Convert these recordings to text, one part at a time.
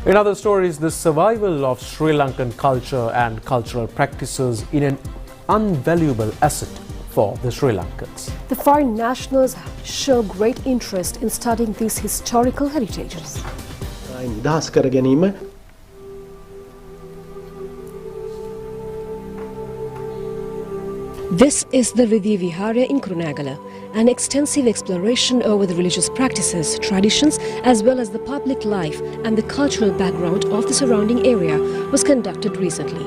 In other stories, the survival of Sri Lankan culture and cultural practices in an invaluable asset for the Sri Lankans. The foreign nationals show great interest in studying these historical heritages. නිදහස් කර ගැනීම This is the Riddhi Vihara in Kurunegala, an extensive exploration over the religious practices, traditions, as well as the public life and the cultural background of the surrounding area was conducted recently.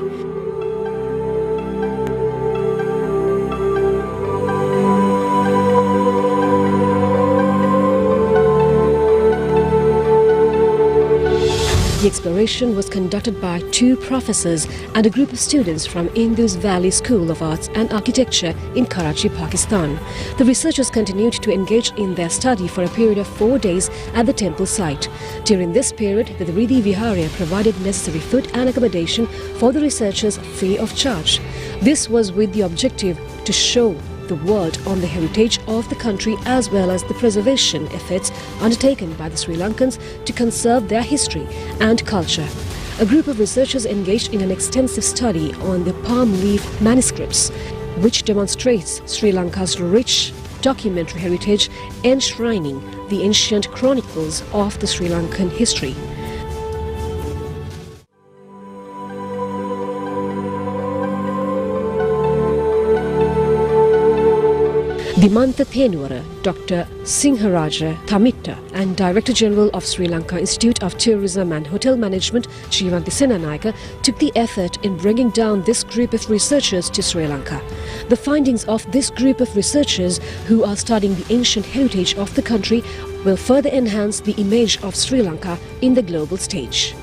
The exploration was conducted by 2 professors and a group of students from Indus Valley School of Arts and Architecture in Karachi, Pakistan. The researchers continued to engage in their study for a period of 4 days at the temple site. During this period, the Riddhi Vihara provided necessary food and accommodation for the researchers free of charge. This was with the objective to show the world on the heritage of the country as well as the preservation efforts undertaken by the Sri Lankans to conserve their history and culture. A group of researchers engaged in an extensive study on the palm leaf manuscripts, which demonstrates Sri Lanka's rich documentary heritage enshrining the ancient chronicles of the Sri Lankan history. Dimantha Thenuara, Dr. Singharaja Thamitta and Director General of Sri Lanka Institute of Tourism and Hotel Management, Jeevanthi Senanayaka, took the effort in bringing down this group of researchers to Sri Lanka. The findings of this group of researchers who are studying the ancient heritage of the country will further enhance the image of Sri Lanka in the global stage.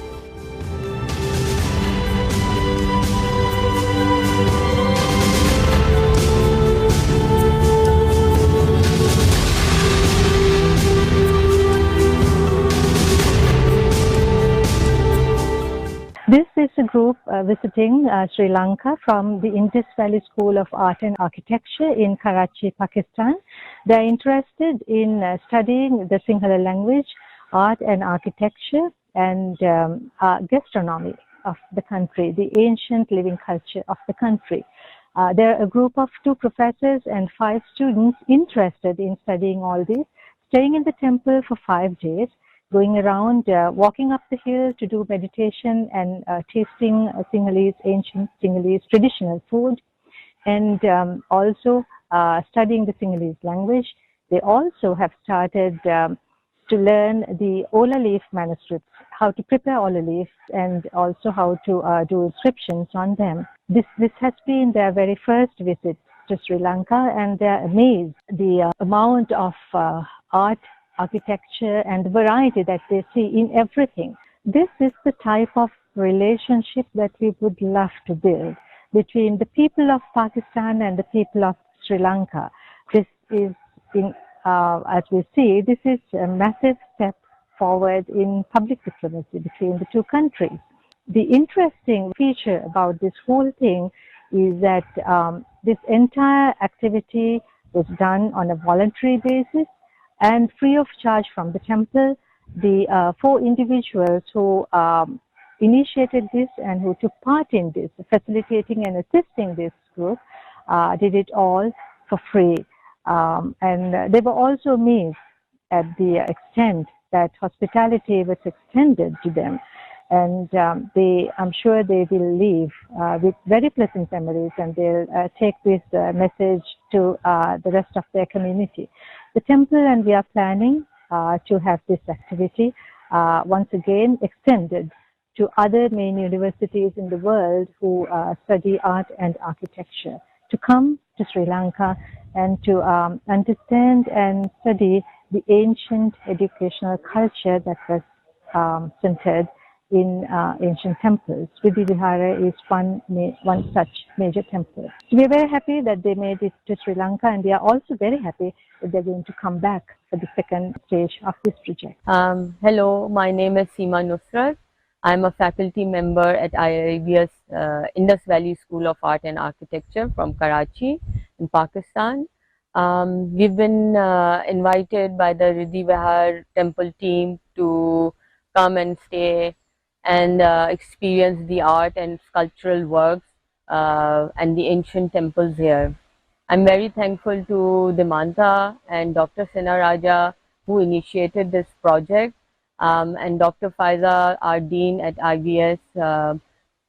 This is a group visiting Sri Lanka from the Indus Valley School of Art and Architecture in Karachi, Pakistan. They are interested in studying the Sinhala language, art and architecture, and gastronomy of the country, the ancient living culture of the country. They are a group of 2 professors and 5 students interested in studying all this, staying in the temple for 5 days, going around, walking up the hill to do meditation and tasting Sinhalese, ancient Sinhalese traditional food, and also studying the Sinhalese language. They also have started to learn the Ola leaf manuscripts, how to prepare Ola leaves, and also how to do inscriptions on them. This has been their very first visit to Sri Lanka, and they're amazed the amount of art, architecture and the variety that they see in everything. This is the type of relationship that we would love to build between the people of Pakistan and the people of Sri Lanka. This is, as we see, this is a massive step forward in public diplomacy between the 2 countries. The interesting feature about this whole thing is that this entire activity was done on a voluntary basis and free of charge from the temple. The 4 individuals who initiated this and who took part in this, facilitating and assisting this group, did it all for free. And they were also amazed at the extent that hospitality was extended to them. And I'm sure they will leave with very pleasant memories, and they'll take this message to the rest of their community. The temple and we are planning to have this activity once again extended to other main universities in the world who study art and architecture, to come to Sri Lanka and to understand and study the ancient educational culture that was centered in ancient temples. Riddhi Vihara is one such major temple. So we are very happy that they made it to Sri Lanka, and we are also very happy that they're going to come back for the second stage of this project. Hello, my name is Seema Nusrat. I'm a faculty member at IIBS Indus Valley School of Art and Architecture from Karachi in Pakistan. We've been invited by the Riddhi Vihar temple team to come and stay and experience the art and sculptural works and the ancient temples here. I'm very thankful to Dimanta and Dr. Sinha Raja who initiated this project, and Dr. Faiza, our dean at IVS.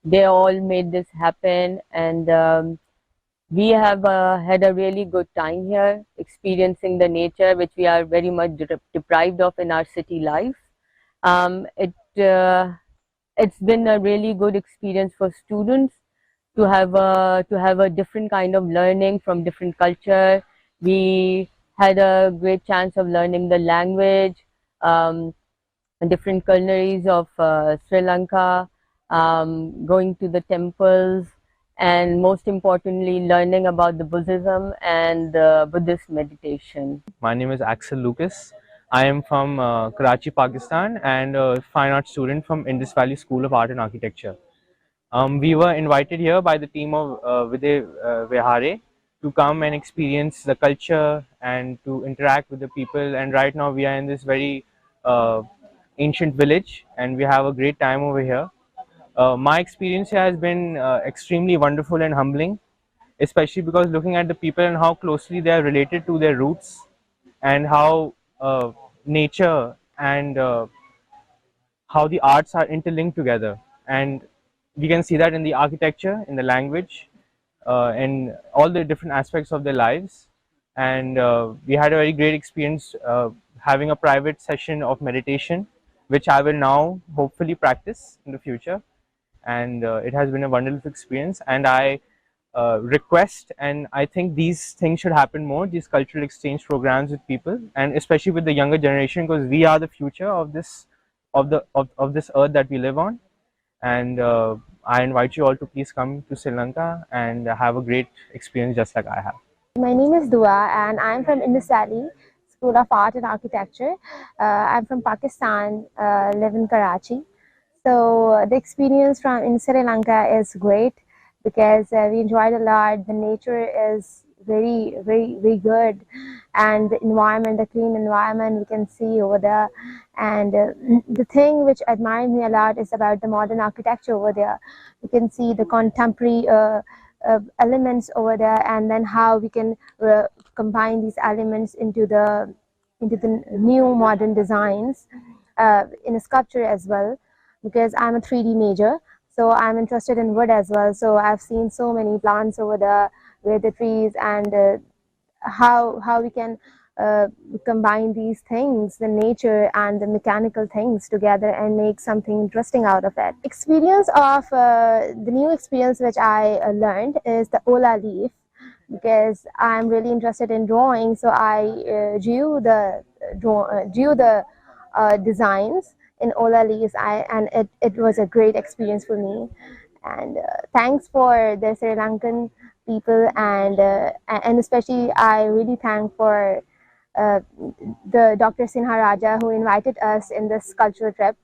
They all made this happen, and we have had a really good time here, experiencing the nature which we are very much deprived of in our city life. It's been a really good experience for students to have a different kind of learning from different culture. We had a great chance of learning the language, um, different culinaries of Sri Lanka, going to the temples, and most importantly, learning about the Buddhism and Buddhist meditation. My name is Axel Lucas. I am from Karachi, Pakistan, and a fine art student from Indus Valley School of Art and Architecture. We were invited here by the team of Vidya Vihare to come and experience the culture and to interact with the people. And right now we are in this very ancient village, and we have a great time over here. My experience here has been extremely wonderful and humbling, especially because looking at the people and how closely they are related to their roots, and how nature and how the arts are interlinked together. And we can see that in the architecture, in the language, in all the different aspects of their lives. And we had a very great experience having a private session of meditation, which I will now hopefully practice in the future. And it has been a wonderful experience, and I request, and I think these things should happen more, these cultural exchange programs with people, and especially with the younger generation, because we are the future of this of this earth that we live on. And I invite you all to please come to Sri Lanka and have a great experience just like I have. My name is Dua and I'm from Indus Valley School of Art and Architecture. I'm from Pakistan, live in Karachi. So the experience from in Sri Lanka is great because we enjoyed a lot. The nature is very good, and the environment, the clean environment we can see over there. And the thing which admired me a lot is about the modern architecture over there. You can see the contemporary elements over there, and then how we can combine these elements into the new modern designs in a sculpture as well, because I'm a 3D major, so I'm interested in wood as well. So I've seen so many plants over there with the trees, and how we can combine these things, the nature and the mechanical things together, and make something interesting out of it. Experience of the new experience which I learned is the Ola leaf, because I'm really interested in drawing, so I drew the designs in Ola leaves, and it was a great experience for me. And thanks for the Sri Lankan people, and especially I really thank for the Dr. Sinha Raja who invited us in this cultural trip.